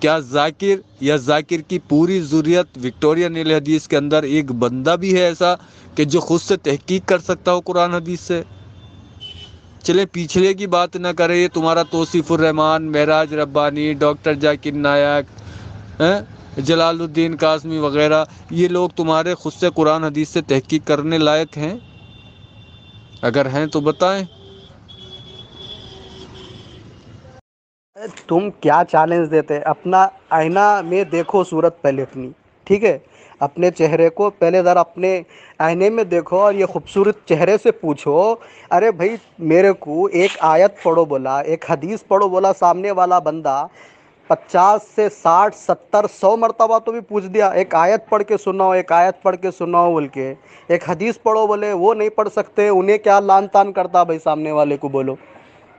کیا ذاکر یا ذاکر کی پوری ذریت وکٹورین اہل حدیث کے اندر ایک بندہ بھی ہے ایسا کہ جو خود سے تحقیق کر سکتا ہو قرآن حدیث سے؟ چلے پچھلے کی بات نہ کرے، یہ تمہارا توصیف الرحمان، معراج ربانی، ڈاکٹر ذاکر نائک، جلال الدین قاسمی وغیرہ، یہ لوگ تمہارے خود سے قرآن حدیث سے تحقیق کرنے لائق ہیں؟ اگر ہیں تو بتائیں۔ تم کیا چیلنج دیتے؟ اپنا آئینہ میں دیکھو صورت پہلے اپنی، ٹھیک ہے؟ اپنے چہرے کو پہلے ذرا اپنے آئینے میں دیکھو اور یہ خوبصورت چہرے سے پوچھو، ارے بھائی میرے کو ایک آیت پڑھو بولا، ایک حدیث پڑھو بولا، سامنے والا بندہ 50 سے 60 70 100 مرتبہ تو بھی پوچھ دیا، ایک آیت پڑھ کے سناؤ، ایک آیت پڑھ کے سناؤ بول کے، ایک حدیث پڑھو بولے وہ نہیں پڑھ سکتے، انہیں کیا لان تان کرتا بھائی سامنے والے کو؟ بولو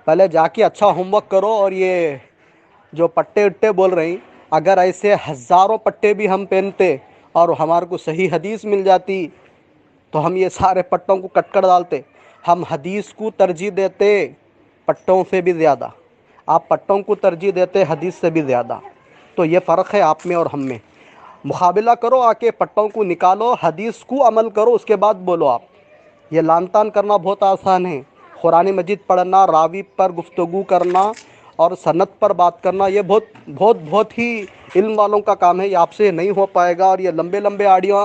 پہلے جا کے اچھا ہوم ورک کرو۔ اور یہ جو پٹے اٹے بول رہی، اگر ایسے ہزاروں پٹے بھی ہم پہنتے اور ہمارے کو صحیح حدیث مل جاتی تو ہم یہ سارے پٹوں کو کٹ کر ڈالتے۔ ہم حدیث کو ترجیح دیتے پٹوں سے بھی زیادہ، آپ پٹوں کو ترجیح دیتے حدیث سے بھی زیادہ، تو یہ فرق ہے آپ میں اور ہم میں۔ مقابلہ کرو، آ کے پٹوں کو نکالو، حدیث کو عمل کرو، اس کے بعد بولو آپ۔ یہ لان تان کرنا بہت آسان ہے، قرآن مجید پڑھنا، راوی پر گفتگو کرنا اور سند پر بات کرنا یہ بہت بہت بہت ہی علم والوں کا کام ہے، یہ آپ سے نہیں ہو پائے گا۔ اور یہ لمبے لمبے آڈیو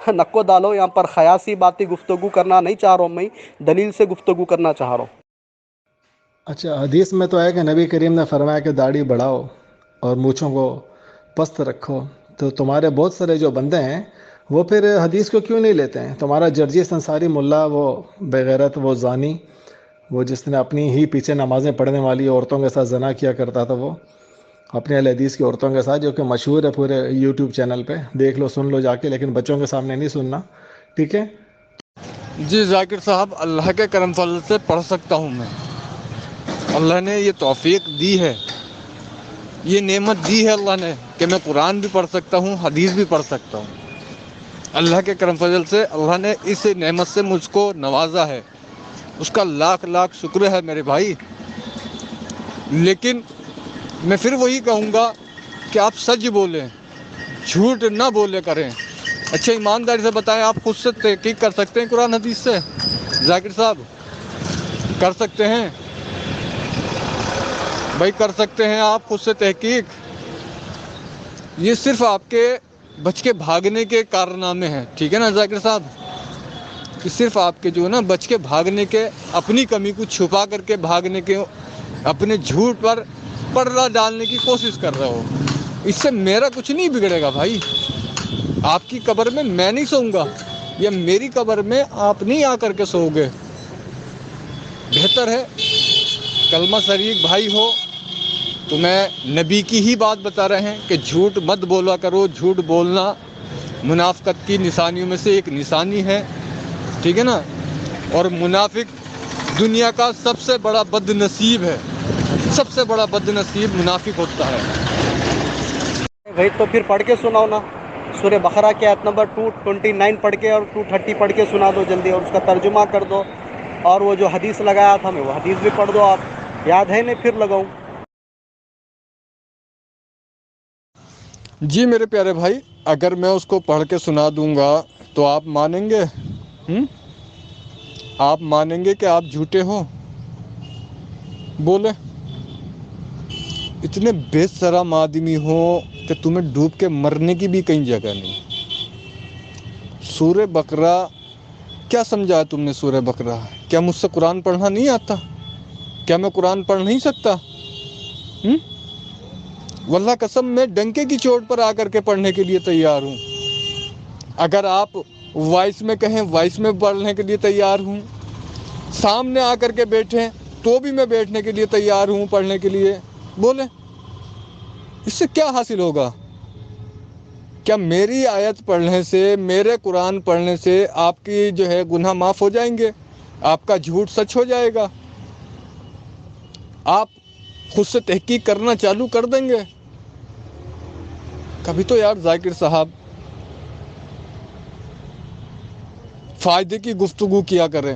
نکو ڈالو، یہاں پر خیاسی باتیں گفتگو کرنا نہیں چاہ رہا ہوں، میں دلیل سے گفتگو کرنا چاہ رہا ہوں۔ اچھا، حدیث میں تو ہے کہ نبی کریم نے فرمایا کہ داڑھی بڑھاؤ اور مونچھوں کو پست رکھو، تو تمہارے بہت سارے جو بندے ہیں وہ پھر حدیث کو کیوں نہیں لیتے ہیں؟ تمہارا جرجیس انصاری ملا، وہ بغیرت، وہ زانی، وہ جس نے اپنی ہی پیچھے نمازیں پڑھنے والی عورتوں کے ساتھ زنا کیا کرتا تھا، وہ اپنے اہل حدیث کی عورتوں کے ساتھ، جو کہ مشہور ہے پورے یوٹیوب چینل پہ، دیکھ لو سن لو جا کے، لیکن بچوں کے سامنے نہیں سننا، ٹھیک ہے؟ جی ذاکر صاحب، اللہ کے کرم فضل سے پڑھ سکتا ہوں میں، اللہ نے یہ توفیق دی ہے، یہ نعمت دی ہے اللہ نے کہ میں قرآن بھی پڑھ سکتا ہوں، حدیث بھی پڑھ سکتا ہوں۔ اللہ کے کرم فضل سے اللہ نے اس نعمت سے مجھ کو نوازا ہے، اس کا لاکھ لاکھ شکر ہے میرے بھائی۔ لیکن میں پھر وہی کہوں گا کہ آپ سچ بولیں، جھوٹ نہ بولے کریں۔ اچھا ایمانداری سے بتائیں، آپ خود سے تحقیق کر سکتے ہیں قرآن حدیث سے؟ ذاکر صاحب کر سکتے ہیں بھائی؟ کر سکتے ہیں آپ خود سے تحقیق؟ یہ صرف آپ کے بچ کے بھاگنے کے کارنامے ہیں، ٹھیک ہے نا ذاکر صاحب؟ کہ صرف آپ کے جو ہے نا بچ کے بھاگنے کے، اپنی کمی کو چھپا کر کے بھاگنے کے، اپنے جھوٹ پر پردہ ڈالنے کی کوشش کر رہے ہو۔ اس سے میرا کچھ نہیں بگڑے گا بھائی، آپ کی قبر میں میں نہیں سوؤں گا، یا میری قبر میں آپ نہیں آ کر کے سو گے۔ بہتر ہے کلمہ شریک بھائی ہو تو میں نبی کی ہی بات بتا رہے ہیں کہ جھوٹ مت بولا کرو، جھوٹ بولنا منافقت کی نشانیوں میں سے ایک نشانی ہے، ٹھیک ہے نا؟ اور منافق دنیا کا سب سے بڑا بد نصیب ہے، سب سے بڑا بد نصیب منافق ہوتا ہے۔ بھائی تو پھر پڑھ کے سناؤ نا، سورہ بقرہ کی آیت نمبر 229 پڑھ کے اور 230 پڑھ کے سنا دو جلدی، اور اس کا ترجمہ کر دو، اور وہ جو حدیث لگایا تھا میں وہ حدیث بھی پڑھ دو۔ آپ یاد ہے نہیں پھر لگاؤں؟ جی میرے پیارے بھائی، اگر میں اس کو پڑھ کے سنا دوں گا تو آپ مانیں گے؟ آپ مانیں گے کہ آپ جھوٹے ہو؟ بولے اتنے بے شرم آدمی ہو کہ تمہیں ڈوب کے مرنے کی بھی کہیں جگہ نہیں۔ سورہ بقرہ کیا سمجھا تم نے؟ سورہ بقرہ کیا مجھ سے قرآن پڑھنا نہیں آتا؟ کیا میں قرآن پڑھ نہیں سکتا؟ واللہ قسم میں ڈنکے کی چوٹ پر آ کر کے پڑھنے کے لیے تیار ہوں۔ اگر آپ وائس میں کہیں وائس میں پڑھنے کے لیے تیار ہوں، سامنے آ کر کے بیٹھیں تو بھی میں بیٹھنے کے لیے تیار ہوں پڑھنے کے لیے۔ بولیں اس سے کیا حاصل ہوگا؟ کیا میری آیت پڑھنے سے، میرے قرآن پڑھنے سے آپ کی جو ہے گناہ معاف ہو جائیں گے؟ آپ کا جھوٹ سچ ہو جائے گا؟ آپ خود سے تحقیق کرنا چالو کر دیں گے؟ کبھی تو یار ذاکر صاحب فائدے کی گفتگو کیا کریں۔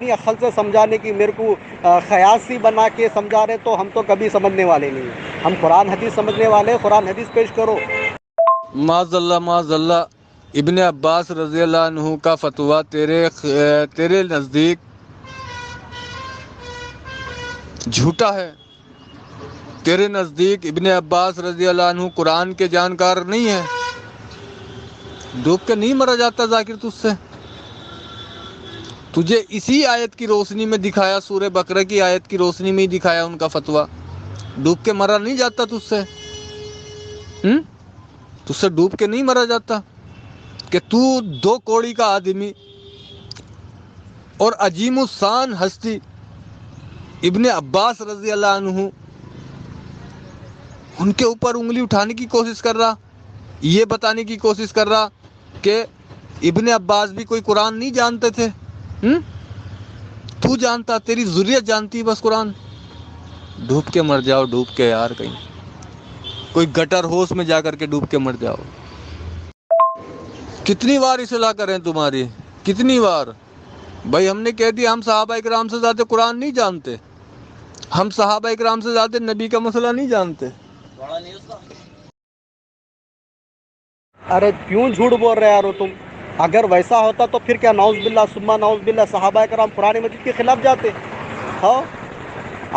اپنی عقل سے سمجھانے کی میرے کو خیاسی بنا کے سمجھا رہے تو ہم تو کبھی سمجھنے والے نہیں ہیں. ہم قرآن حدیث سمجھنے والے ہیں. قرآن حدیث پیش کرو. معاذ اللہ ابن عباس رضی اللہ عنہ کا فتویٰ تیرے نزدیک جھوٹا ہے. تیرے نزدیک ابن عباس رضی اللہ عنہ قرآن کے جانکار نہیں ہے. ڈوب کے نہیں مرا جاتا ذاکر تجھ سے. تجھے اسی آیت کی روشنی میں دکھایا, سورہ بقرہ کی آیت کی روشنی میں ہی دکھایا ان کا فتویٰ. ڈوب کے مرا نہیں جاتا تجھ سے. تجھ سے ڈوب کے نہیں مرا جاتا کہ تو 2 کوڑی کا آدمی اور عظیم الشان ہستی ابن عباس رضی اللہ عنہ ان کے اوپر انگلی اٹھانے کی کوشش کر رہا, یہ بتانے کی کوشش کر رہا کہ ابن عباس بھی کوئی قرآن نہیں جانتے تھے. تو جانتا, تیری ذریت جانتی بس قرآن. ڈوب کے مر جاؤ, ڈوب کے یار, کہیں کوئی گٹر ہوس میں جا کر کے ڈوب کے مر جاؤ. کتنی بار اصلاح کریں تمہاری, کتنی بار. بھائی ہم نے کہہ دیا ہم صحابہ اکرام سے زیادہ قرآن نہیں جانتے, ہم صحابہ اکرام سے زیادہ نبی کا مسئلہ نہیں جانتے. ارے کیوں جھوٹ بول رہے یارو تم؟ اگر ویسا ہوتا تو پھر کیا نعوذ باللہ ثم نعوذ باللہ صحابہ کرام قرآن مجید کے خلاف جاتے؟ ہاں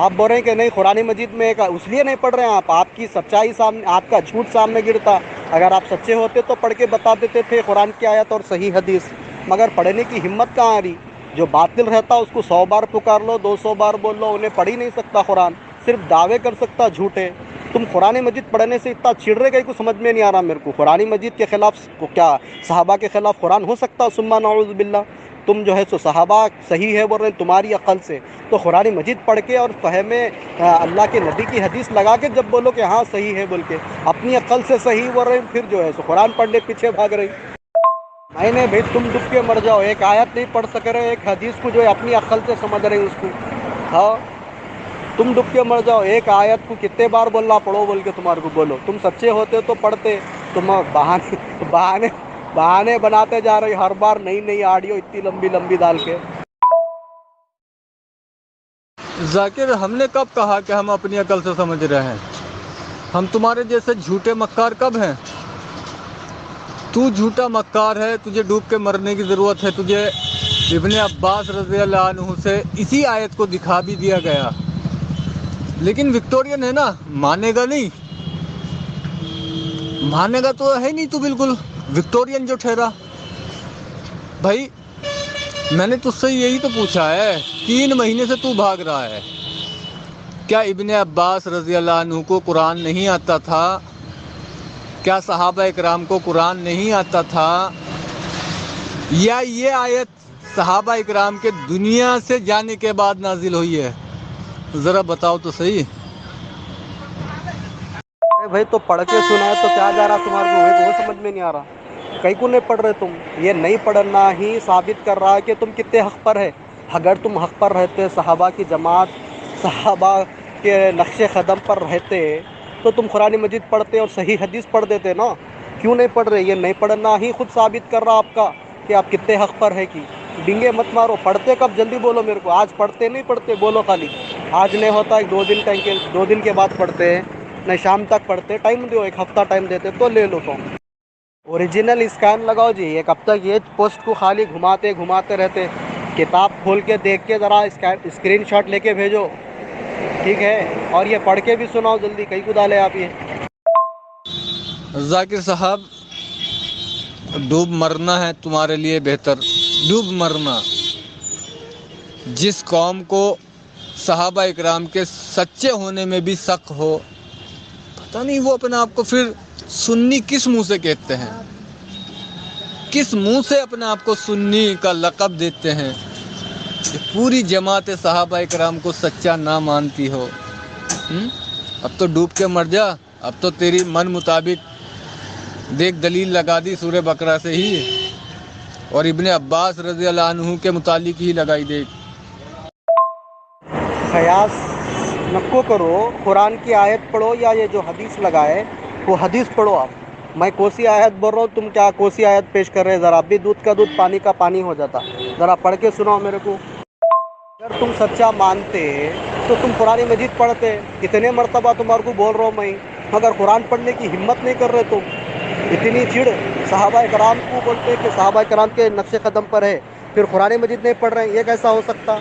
آپ بول رہے ہیں کہ نہیں قرآن مجید میں اس لیے نہیں پڑھ رہے ہیں آپ کی سچائی سامنے, آپ کا جھوٹ سامنے گرتا. اگر آپ سچے ہوتے تو پڑھ کے بتا دیتے تھے قرآن کی آیت اور صحیح حدیث, مگر پڑھنے کی ہمت کہاں آ رہی. جو باطل رہتا اس کو 100 بار پکار لو, 200 بار بول لو, انہیں پڑھ ہی نہیں سکتا قرآن, صرف دعوے کر سکتا جھوٹے. تم قرآن مجید پڑھنے سے اتنا چڑ رہے گئے کو سمجھ میں نہیں آ رہا میرے کو. قرآن مجید کے خلاف کیا صحابہ کے خلاف قرآن ہو سکتا؟ ثم نعوذ باللہ. تم جو ہے سو صحابہ صحیح ہے بول رہے ہیں تمہاری عقل سے, تو قرآن مجید پڑھ کے اور فہم اللہ کے نبی کی حدیث لگا کے جب بولو کہ ہاں صحیح ہے بول کے, اپنی عقل سے صحیح بول رہے ہیں, پھر جو ہے سو قرآن پڑھنے پیچھے بھاگ رہی. میں نے بھائی تم ڈب کے مر جاؤ, ایک آیت نہیں پڑھ سک رہے, ایک حدیث کو جو ہے اپنی عقل سے سمجھ رہے ہیں اس کو. ہاں تم ڈب کے مر جاؤ, ایک آیت کو کتنے بار بولنا پڑھو بول کے تمہارے کو بولو. تم سچے ہوتے تو پڑھتے, تم بہانے بناتے جا رہے ہر بار نئی آڈیو اتنی لمبی لمبی ڈال کے. ذاکر ہم نے کب کہا کہ ہم اپنی عقل سے سمجھ رہے ہیں؟ ہم تمہارے جیسے جھوٹے مکار کب ہیں؟ تو جھوٹا مکار ہے, تجھے ڈوب کے مرنے کی ضرورت ہے. تجھے ابن عباس رضی اللہ عنہ سے اسی آیت کو دکھا بھی دیا گیا, لیکن وکٹورین ہے نا, مانے گا نہیں. مانے گا تو ہے نہیں, تو بالکل وکٹورین جو ٹھہرا. بھائی میں نے تجھ سے یہی تو پوچھا ہے, 3 مہینے سے تو بھاگ رہا ہے. کیا ابن عباس رضی اللہ عنہ کو قرآن نہیں آتا تھا؟ کیا صحابہ اکرام کو قرآن نہیں آتا تھا؟ یا یہ آیت صحابہ اکرام کے دنیا سے جانے کے بعد نازل ہوئی ہے؟ ذرا بتاؤ تو صحیح. بھائی تو پڑھ کے سنا ہے تو کیا جا رہا تمہارے کو, وہ سمجھ میں نہیں آ رہا. کہیں کو نہیں پڑھ رہے تم. یہ نہیں پڑھنا ہی ثابت کر رہا ہے کہ تم کتنے حق پر ہے. اگر تم حق پر رہتے, صحابہ کی جماعت, صحابہ کے نقش قدم پر رہتے, تو تم قرآن مجید پڑھتے اور صحیح حدیث پڑھ دیتے نا. کیوں نہیں پڑھ رہے؟ یہ نہیں پڑھنا ہی خود ثابت کر رہا آپ کا کہ آپ کتنے حق پر ہے. کی ڈنگے مت مارو. پڑھتے کب جلدی بولو میرے کو. آج پڑھتے نہیں پڑھتے بولو خالی. آج نہیں ہوتا, 2 دن کے بعد پڑھتے ہیں, نہیں شام تک پڑھتے. ٹائم دو, 1 ہفتہ ٹائم دیتے تو لے لو. تو اوریجنل اسکین لگاؤ جی. ایک اب تک یہ پوسٹ کو خالی گھماتے رہتے. کتاب کھول کے دیکھ کے ذرا اسکرین شاٹ لے کے بھیجو, ٹھیک ہے, اور یہ پڑھ کے بھی سناؤ جلدی. کہیں کو ڈالے آپ یہ. ذاکر صاحب ڈوب مرنا ہے تمہارے لیے بہتر. ڈوب مرنا. جس قوم کو صحابہ اکرام کے سچے ہونے میں بھی شک ہو, پتہ نہیں وہ اپنے آپ کو پھر سنی کس منہ سے کہتے ہیں, کس منہ سے اپنے آپ کو سنی کا لقب دیتے ہیں. پوری جماعت صحابہ اکرام کو سچا نہ مانتی ہو. اب تو ڈوب کے مر جا. اب تو تیری من مطابق دیکھ دلیل لگا دی سورہ بقرہ سے ہی, اور ابن عباس رضی اللہ عنہ کے متعلق ہی لگائی دیکھ. خیاس نکو کرو. قرآن کی آیت پڑھو یا یہ جو حدیث لگائے وہ حدیث پڑھو. آپ میں کوسی آیت بول رہا ہوں, تم کیا کوسی آیت پیش کر رہے. ذرا بھی دودھ کا دودھ پانی کا پانی ہو جاتا. ذرا پڑھ کے سناؤ میرے کو. اگر تم سچا مانتے تو تم قرآن مجید پڑھتے. کتنے مرتبہ تمہارے کو بول رہا ہوں میں, مگر قرآن پڑھنے کی ہمت نہیں کر رہے تم. اتنی چڑ صحابہ کرام کو بولتے کہ صحابہ کرام کے نقش قدم پر ہے, پھر قرآن مجید نہیں پڑھ رہے ہیں, یہ کیسا ہو سکتا؟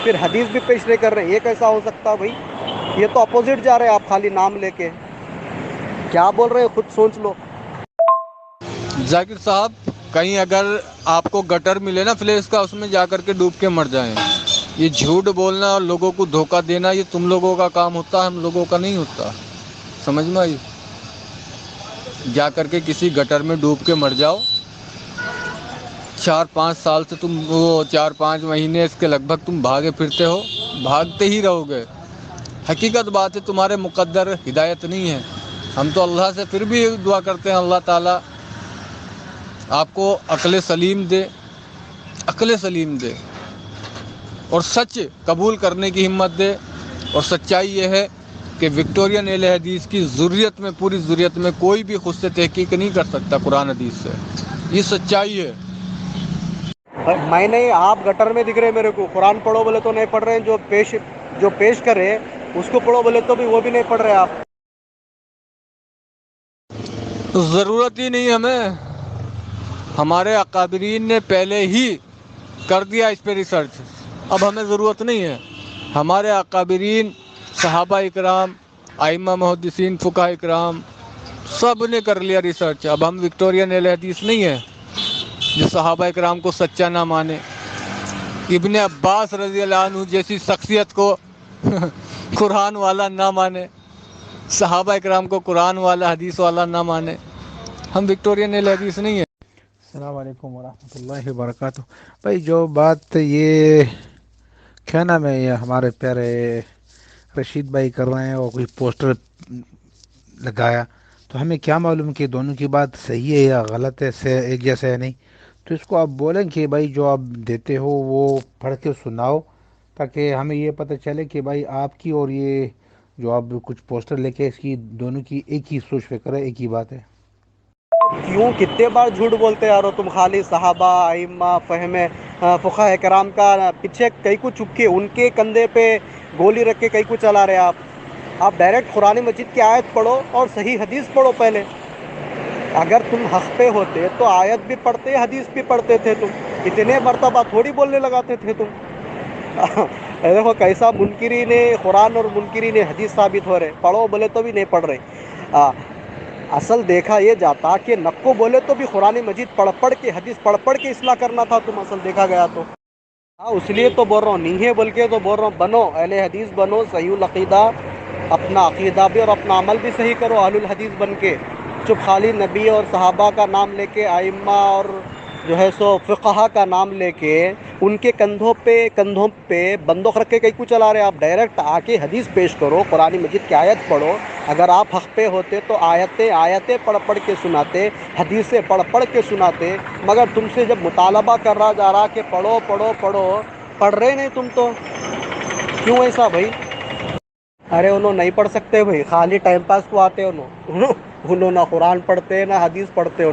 پھر حدیث بھی پیش نہیں کر رہے ہیں, یہ کیسا ہو سکتا بھائی؟ یہ تو اپوزٹ جا رہے ہیں آپ خالی نام لے کے. کیا بول رہے ہیں خود سوچ لو. ذاکر صاحب, کہیں اگر آپ کو گٹر ملے نا فلیس کا, اس میں جا کر کے ڈوب کے مر جائیں. یہ جھوٹ بولنا اور لوگوں کو دھوکہ دینا یہ تم لوگوں کا کام ہوتا ہے, ہم لوگوں کا نہیں ہوتا. سمجھ میں آئی؟ جا کر کے کسی گٹر میں ڈوب کے مر جاؤ. 4-5 سال سے تم, وہ 4-5 مہینے اس کے لگ بھگ تم بھاگے پھرتے ہو, بھاگتے ہی رہو گے. حقیقت بات ہے تمہارے مقدر ہدایت نہیں ہے. ہم تو اللہ سے پھر بھی دعا کرتے ہیں اللہ تعالیٰ آپ کو عقل سلیم دے, عقل سلیم دے, اور سچ قبول کرنے کی ہمت دے. اور سچائی یہ ہے کہ وکٹورین اہل حدیث کی ضروریت میں, پوری ضروریت میں کوئی بھی خود سے تحقیق نہیں کر سکتا قرآن حدیث سے. یہ سچائی ہے. میں نہیں, آپ گٹر میں دکھ رہے میرے کو. قرآن پڑھو بولے تو نہیں پڑھ رہے ہیں, جو پیش کرے اس کو پڑھو بولے تو بھی وہ بھی نہیں پڑھ رہے آپ. ضرورت ہی نہیں ہمیں, ہمارے اکابرین نے پہلے ہی کر دیا اس پہ ریسرچ. اب ہمیں ضرورت نہیں ہے. ہمارے اکابرین صحابہ اکرام, ائمہ محدثین, فقہاء اکرام سب نے کر لیا ریسرچ. اب ہم وکٹورین اہل حدیث نہیں ہیں جو صحابہ اکرام کو سچا نہ مانے. ابن عباس رضی اللہ عنہ جیسی شخصیت کو قرآن والا نہ مانے, صحابہ اکرام کو قرآن والا حدیث والا نہ مانے. ہم وکٹورین اہل حدیث نہیں ہیں. السلام علیکم ورحمۃ اللہ وبرکاتہ. بھائی جو بات یہ کیا نام ہے, یہ ہمارے پیارے رشید بھائی کر رہے ہیں اور کوئی پوسٹر لگایا, تو ہمیں کیا معلوم کہ دونوں کی بات صحیح ہے یا غلط ہے, سے ایک جیسا ہے نہیں. تو اس کو آپ بولیں کہ بھائی جو آپ دیتے ہو وہ پڑھ کے سناؤ, تاکہ ہمیں یہ پتہ چلے کہ بھائی آپ کی اور یہ جو آپ کچھ پوسٹر لے کے اس کی دونوں کی ایک ہی سوچ فکر ہے, ایک ہی بات ہے. کیوں کتنے بار جھوٹ بولتے یار ہو تم؟ خالی صحابہ, ائمہ, فقہاء کرام کا پیچھے کئی کو چپ کے ان کے کندھے پہ گولی رکھ کے کئی کو چلا رہے آپ. آپ ڈائریکٹ قرآن مجید کی آیت پڑھو اور صحیح حدیث پڑھو پہلے. اگر تم حق پہ ہوتے تو آیت بھی پڑھتے, حدیث بھی پڑھتے تھے. تم اتنے مرتبہ تھوڑی بولنے لگاتے تھے تم. دیکھو کیسا منکرین قرآن اور منکرین حدیث ثابت ہو رہے. پڑھو بولے تو بھی نہیں پڑھ رہے. اصل دیکھا یہ جاتا کہ نکو بولے تو بھی قرآن مجید پڑھ کے, حدیث پڑھ کے اصلاح کرنا تھا تم. اصل دیکھا گیا تو اس لیے تو بول رہا ہوں, نہیں ہے بول کے تو بول رہا ہوں, بنو اہل حدیث بنو, صحیح العقیدہ, اپنا عقیدہ بھی اور اپنا عمل بھی صحیح کرو اہل الحدیث بن کے. چپ خالی نبی اور صحابہ کا نام لے کے, ائمہ اور جو ہے سو فقہا کا نام لے کے ان کے کندھوں پہ بندوق رکھ کے کہیں کو چلا رہے آپ. ڈائریکٹ آ کے حدیث پیش کرو, قرآن مجید کی آیت پڑھو. اگر آپ حق پہ ہوتے تو آیتیں پڑھ کے سناتے, حدیثیں پڑھ کے سناتے. مگر تم سے جب مطالبہ کر رہا جا رہا کہ پڑھو پڑھو پڑھو, پڑھ رہے نہیں تم تو. کیوں ایسا بھائی؟ ارے انہوں نہیں پڑھ سکتے بھائی, خالی ٹائم پاس کو آتے انہوں نہ قرآن پڑھتے نہ حدیث پڑھتے.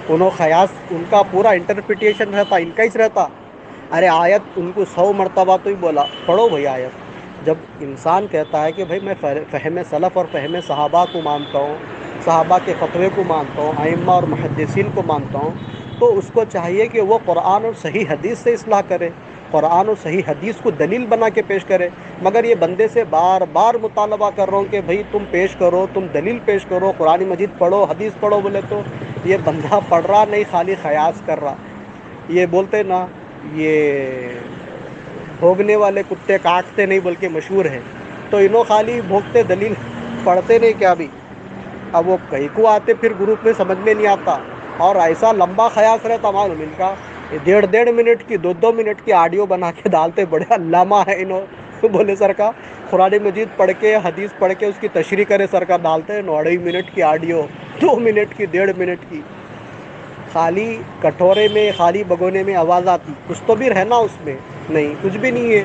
انہوں خیاس, ان کا پورا انٹرپریٹیشن رہتا, ان کا ہی رہتا. ارے آیت ان کو 100 مرتبہ تو ہی بولا پڑھو بھائی آیت. جب انسان کہتا ہے کہ بھائی میں فہم سلف اور فہم صحابہ کو مانتا ہوں, صحابہ کے فتوے کو مانتا ہوں, ائمہ اور محدثین کو مانتا ہوں, تو اس کو چاہیے کہ وہ قرآن اور صحیح حدیث سے اصلاح کرے, قرآن اور صحیح حدیث کو دلیل بنا کے پیش کرے. مگر یہ بندے سے بار بار مطالبہ کر رہا ہوں کہ بھائی تم پیش کرو, تم دلیل پیش کرو, قرآن مجید پڑھو, حدیث پڑھو بولے تو یہ بندہ پڑھ رہا نہیں, خالی خیاس کر رہا. یہ بولتے نا, یہ بھوگنے والے کتے کاٹتے نہیں بلکہ مشہور ہے. تو انہوں خالی بھوگتے, دلیل پڑھتے نہیں کیا بھی. اب وہ کہیں کو آتے پھر گروپ میں سمجھ میں نہیں آتا, اور ایسا لمبا خیاس رہتا معلوم ان کا, 1.5 منٹ کی 2 منٹ کی آڈیو بنا کے ڈالتے. بڑے علامہ ہے انہوں, بولے سر کا قرآن مجید پڑھ کے حدیث پڑھ کے اس کی تشریح کرے سر کا, ڈالتے 2.5 منٹ کی آڈیو, 2 منٹ کی, 1.5 منٹ کی. خالی کٹورے میں, خالی بگونے میں آواز آتی, کچھ تو بھی رہنا اس میں نہیں, کچھ بھی نہیں ہے.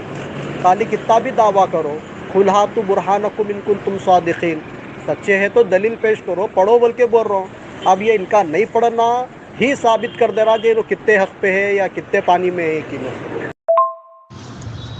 خالی کتنا بھی دعویٰ کرو, قُلْ هَاتُوا بُرْهَانَكُمْ إِن كُنتُمْ صَادِقِينَ, سچے ہیں تو دلیل پیش کرو, پڑھو بول کے بول رہا ہوں. اب یہ ان کا نہیں پڑھنا ہی ثابت کر دے رہا کہ وہ کتنے حق پہ ہے یا کتنے پانی میں ہے کہ نہیں.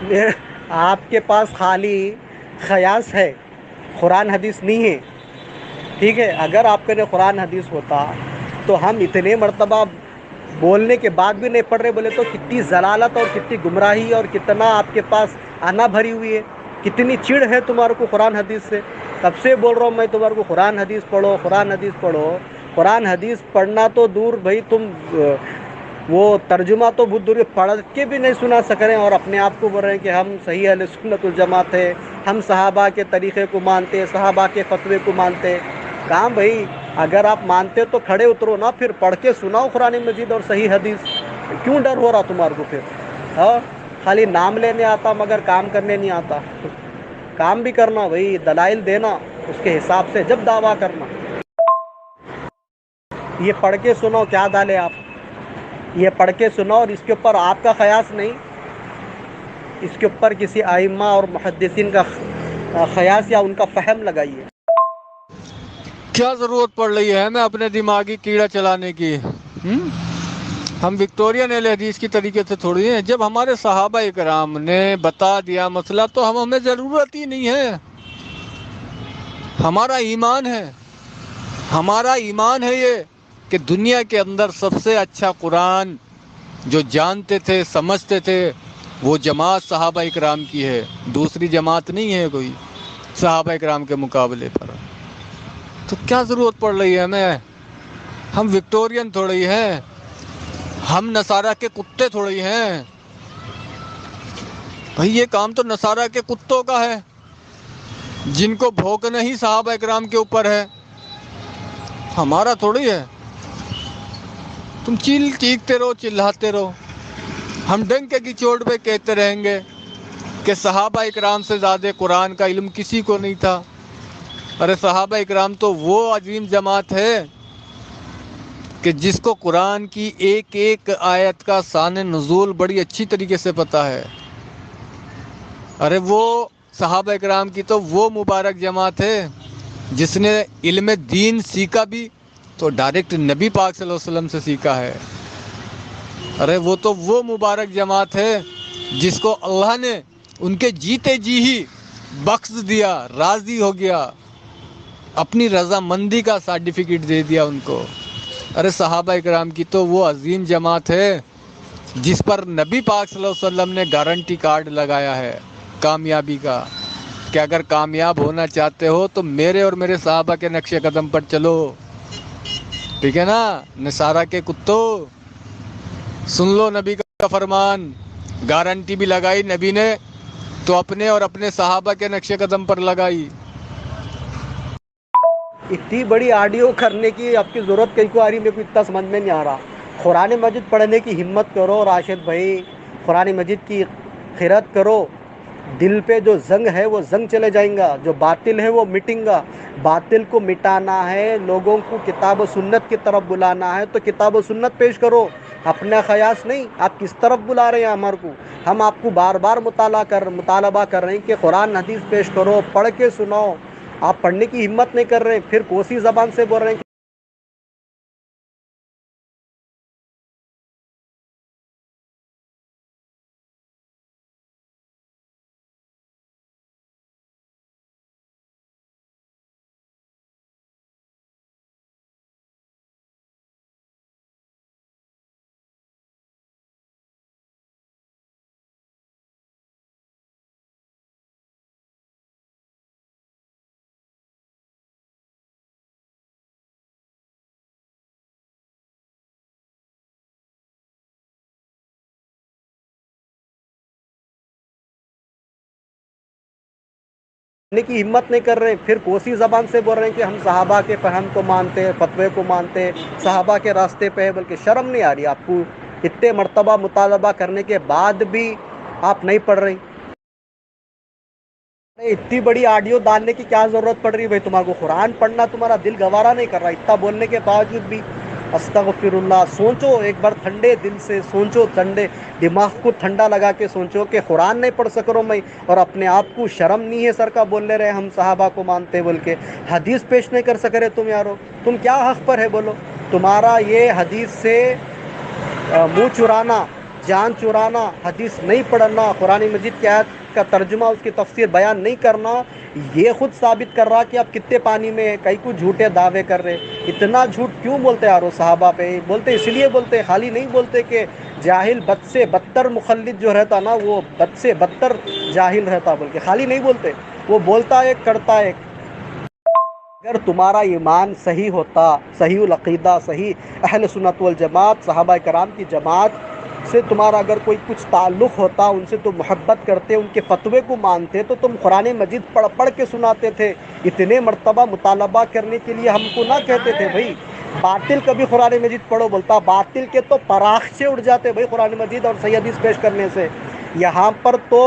آپ کے پاس خالی خیاس ہے، قرآن حدیث نہیں ہے، ٹھیک ہے؟ اگر آپ کے لیے قرآن حدیث ہوتا تو ہم اتنے مرتبہ بولنے کے بعد بھی نہیں پڑھ رہے بولے تو کتنی ضلالت اور کتنی گمراہی اور کتنا آپ کے پاس آنا بھری ہوئی ہے، کتنی چڑ ہے تمہارے کو قرآن حدیث سے۔ تب سے بول رہا ہوں میں تمہارے کو قرآن حدیث پڑھو، قرآن حدیث پڑھو۔ قرآن حدیث پڑھنا تو دور بھائی، تم وہ ترجمہ تو بہت دور پڑھ کے بھی نہیں سنا سک رہے ہیں، اور اپنے آپ کو بول رہے ہیں کہ ہم صحیح اہل سنت الجماعت ہے، ہم صحابہ کے طریقے کو مانتے ہیں، صحابہ کے فتوے کو مانتے ہیں۔ کہاں بھائی، اگر آپ مانتے تو کھڑے اترو نا، پھر پڑھ کے سناؤ قرآن مجید اور صحیح حدیث۔ کیوں ڈر ہو رہا تمہارے کو پھر؟ ہاں، خالی نام لینے آتا مگر کام کرنے نہیں آتا۔ کام بھی کرنا بھائی، دلائل دینا اس کے حساب سے، جب دعویٰ کرنا۔ یہ پڑھ کے سنو، کیا ڈالے آپ، یہ پڑھ کے سنو، اور اس کے اوپر آپ کا خیاس نہیں، اس کے اوپر کسی ائمہ اور محدثین کا خیاس یا ان کا فہم لگائیے۔ کیا ضرورت پڑ رہی ہے ہمیں اپنے دماغی کیڑا چلانے کی؟ ہم وکٹورین اہل حدیث کی طریقے سے تھوڑی ہیں۔ جب ہمارے صحابہ اکرام نے بتا دیا مسئلہ تو ہمیں ضرورت ہی نہیں ہے۔ ہمارا ایمان ہے، ہمارا ایمان ہے یہ کہ دنیا کے اندر سب سے اچھا قرآن جو جانتے تھے، سمجھتے تھے، وہ جماعت صحابہ اکرام کی ہے، دوسری جماعت نہیں ہے کوئی صحابہ اکرام کے مقابلے پر۔ تو کیا ضرورت پڑ رہی ہے ہمیں؟ ہم وکٹورین تھوڑی ہیں، ہم نصارہ کے کتے تھوڑی ہیں بھائی۔ یہ کام تو نصارہ کے کتوں کا ہے، جن کو بھونکنا ہی صحابہ اکرام کے اوپر ہے، ہمارا تھوڑی ہے۔ تم چیختے رہو، چلاتے رہو، ہم ڈنکے کی چوٹ پہ کہتے رہیں گے کہ صحابہ اکرام سے زیادہ قرآن کا علم کسی کو نہیں تھا۔ ارے صحابہ اکرام تو وہ عظیم جماعت ہے کہ جس کو قرآن کی ایک ایک آیت کا شان نزول بڑی اچھی طریقے سے پتہ ہے۔ ارے وہ صحابہ اکرام کی تو وہ مبارک جماعت ہے جس نے علم دین سیکھا بھی تو ڈائریکٹ نبی پاک صلی اللہ علیہ وسلم سے سیکھا ہے۔ ارے وہ تو وہ مبارک جماعت ہے جس کو اللہ نے ان کے جیتے جی ہی بخش دیا، راضی ہو گیا، اپنی رضامندی کا سرٹیفکیٹ دے دیا ان کو۔ ارے صحابہ اکرام کی تو وہ عظیم جماعت ہے جس پر نبی پاک صلی اللہ علیہ وسلم نے گارنٹی کارڈ لگایا ہے کامیابی کا، کہ اگر کامیاب ہونا چاہتے ہو تو میرے اور میرے صحابہ کے نقش قدم پر چلو، ٹھیک ہے نا؟ نصارہ کے کتوں، سن لو نبی کا فرمان، گارنٹی بھی لگائی نبی نے تو اپنے اور اپنے صحابہ کے نقش قدم پر لگائی۔ اتنی بڑی آڈیو کرنے کی آپ کی ضرورت کہیں کو آ رہی، میرے کو اتنا سمجھ میں نہیں آ رہا۔ قرآن مجید پڑھنے کی ہمت کرو راشد بھائی، قرآن مجید کی قرأت کرو، دل پہ جو زنگ ہے وہ زنگ چلے جائیں گا، جو باطل ہے وہ مٹیں گا۔ باطل کو مٹانا ہے، لوگوں کو کتاب و سنت کی طرف بلانا ہے تو کتاب و سنت پیش کرو، اپنا خیاس نہیں۔ آپ کس طرف بلا رہے ہیں ہمارے کو؟ ہم آپ کو بار بار مطالبہ کر رہے ہیں کہ قرآن حدیث پیش کرو، پڑھ کے سناؤ۔ آپ پڑھنے کی ہمت نہیں کر رہے ہیں، پھر کوسی زبان سے بول رہے ہیں کہ پڑھنے کی ہمت نہیں کر رہے ہیں، پھر کوسی زبان سے بول رہے ہیں کہ ہم صحابہ کے فہم کو مانتے ہیں، فتوے کو مانتے ہیں، صحابہ کے راستے پہ ہے، بلکہ شرم نہیں آ رہی آپ کو؟ اتنے مرتبہ مطالبہ کرنے کے بعد بھی آپ نہیں پڑھ رہے۔ اتنی بڑی آڈیو ڈالنے کی کیا ضرورت پڑ رہی ہے بھائی؟ تمہارے کو قرآن پڑھنا تمہارا دل گوارا نہیں کر رہا، اتنا بولنے کے باوجود بھی؟ استغفر اللہ۔ سوچو ایک بار، ٹھنڈے دل سے سوچو، ٹھنڈے دماغ کو ٹھنڈا لگا کے سوچو کہ قرآن نہیں پڑھ سک رہا ہوں میں، اور اپنے آپ کو شرم نہیں ہے سر کا بول لے رہے ہم صحابہ کو مانتے بول کے؟ حدیث پیش نہیں کر سک رہے تم یارو؟ تم کیا حق پر ہے بولو؟ تمہارا یہ حدیث سے منہ چرانا جان چرانا، حدیث نہیں پڑھنا، قرآن مجید کی آیت کا ترجمہ اس کی تفسیر بیان نہیں کرنا، یہ خود ثابت کر رہا کہ آپ کتنے پانی میں ہیں، کئی کو جھوٹے دعوے کر رہے. اتنا جھوٹ کیوں بولتے یارو صحابہ پہ؟ بولتے اس لیے بولتے، خالی نہیں بولتے کہ جاہل بد سے بدتر مخلد جو رہتا نا وہ بد سے بدتر جاہل رہتا بول کے خالی نہیں بولتے، وہ بولتا ایک کرتا ایک. اگر تمہارا ایمان صحیح ہوتا، صحیح العقیدہ، صحیح اہل سنت والجماعت صحابہ کرام کی جماعت سے تمہارا اگر کوئی کچھ تعلق ہوتا، ان سے تم محبت کرتے، ان کے فتوے کو مانتے، تو تم قرآن مجید پڑھ پڑھ کے سناتے تھے. اتنے مرتبہ مطالبہ کرنے کے لیے ہم کو نہ کہتے تھے بھائی باطل کبھی قرآن مجید پڑھو، بولتا باطل کے تو پراخچے اڑ جاتے بھائی قرآن مجید اور صحیح حدیث پیش کرنے سے. یہاں پر تو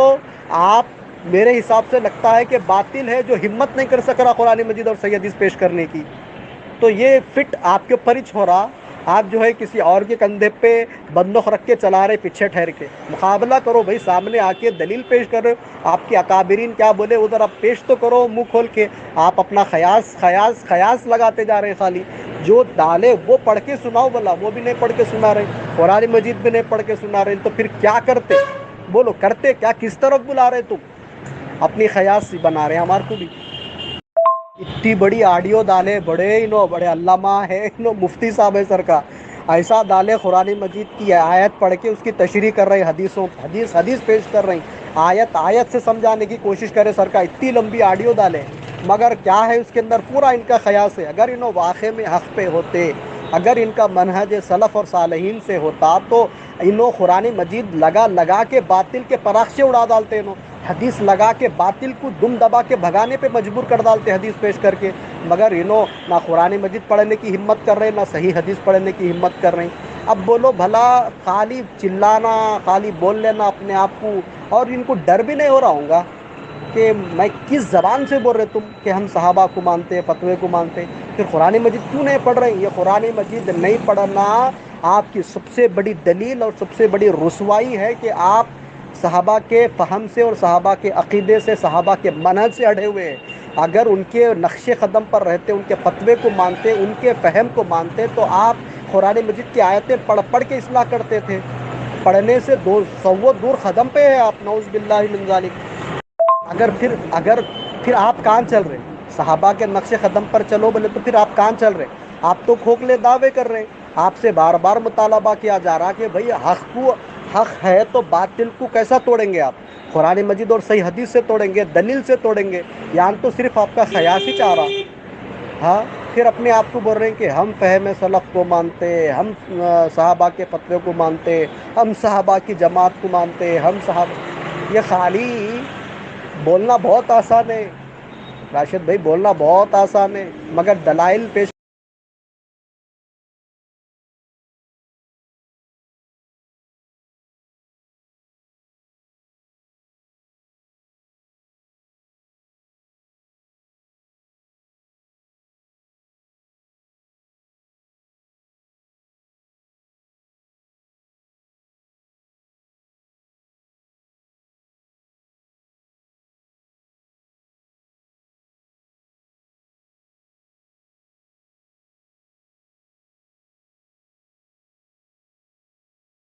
آپ میرے حساب سے لگتا ہے کہ باطل ہے جو ہمت نہیں کر سک رہا قرآن مجید اور صحیح حدیث پیش کرنے کی. تو یہ فٹ آپ کے اوپر ہی چھوڑا، آپ جو ہے کسی اور کے کندھے پہ بندوق رکھ کے چلا رہے پیچھے ٹھہر کے. مقابلہ کرو بھائی، سامنے آ کے دلیل پیش کر رہے ہو، آپ کے اکابرین کیا بولے ادھر آپ پیش تو کرو منہ کھول کے. آپ اپنا خیاس لگاتے جا رہے ہیں، خالی جو ڈالے وہ پڑھ کے سناؤ، بلا وہ بھی نہیں پڑھ کے سنا رہے، قرآن مجید بھی نہیں پڑھ کے سنا رہے، تو پھر کیا کرتے؟ بولو کرتے کیا؟ کس طرف بلا رہے تم؟ اپنی خیاس بنا رہے ہیں ہمارے کو بھی. اتنی بڑی آڈیو ڈالے، بڑے علامہ ہے مفتی صاحب ہے سر کا، ایسا ڈالے قرآن مجید کی آیت پڑھ کے اس کی تشریح کر رہے ہیں، حدیث پیش کر رہے ہیں، آیت سے سمجھانے کی کوشش کرے سر کا. اتنی لمبی آڈیو ڈالے، مگر کیا ہے اس کے اندر پورا ان کا خیاس ہے. اگر انہوں واقع میں حق پہ ہوتے، اگر ان کا منہج سلف اور صالحین سے ہوتا، تو انہوں قرآن مجید لگا کے باطل کے پراخچے اڑا ڈالتے، انہوں حدیث لگا کے باطل کو دم دبا کے بھگانے پہ مجبور کر ڈالتے حدیث پیش کر کے. مگر انہوں نہ قرآن مجید پڑھنے کی ہمت کر رہے، نہ صحیح حدیث پڑھنے کی ہمت کر رہے. اب بولو بھلا، خالی چلانا، خالی بول لینا اپنے آپ کو، اور ان کو ڈر بھی نہیں ہو رہا ہوں گا کہ میں کس زبان سے بول رہے تم کہ ہم صحابہ کو مانتے، فتوے کو مانتے، پھر قرآن مجید کیوں نہیں پڑھ رہے ہیں؟ یہ قرآن مجید نہیں پڑھنا آپ کی سب سے بڑی دلیل اور سب سے بڑی رسوائی ہے کہ آپ صحابہ کے فہم سے اور صحابہ کے عقیدے سے، صحابہ کے منہج سے اڑے ہوئے ہیں. اگر ان کے نقش قدم پر رہتے، ان کے فتوے کو مانتے، ان کے فہم کو مانتے، تو آپ قرآن مجید کی آیتیں پڑھ کے اصلاح کرتے تھے. پڑھنے سے دور قدم پہ ہے آپ، نعوذ باللہ من ذالک. اگر پھر آپ کہاں چل رہے؟ صحابہ کے نقش قدم پر چلو بولے تو پھر آپ کہاں چل رہے؟ آپ تو کھوکھلے دعوے کر رہے ہیں. آپ سے بار بار مطالبہ کیا جا رہا کہ بھئی حق ہے تو باطل کو کیسا توڑیں گے آپ؟ قرآن مجید اور صحیح حدیث سے توڑیں گے، دلیل سے توڑیں گے. یہاں تو صرف آپ کا خیاس ہی چاہ رہا. ہاں، پھر اپنے آپ کو بول رہے ہیں کہ ہم فہم سلف کو مانتے، ہم صحابہ کے فتوے کو مانتے، ہم صحابہ کی جماعت کو مانتے، ہم صحابہ. یہ خالی بولنا بہت آسان ہے راشد بھائی، بولنا بہت آسان ہے، مگر دلائل پیش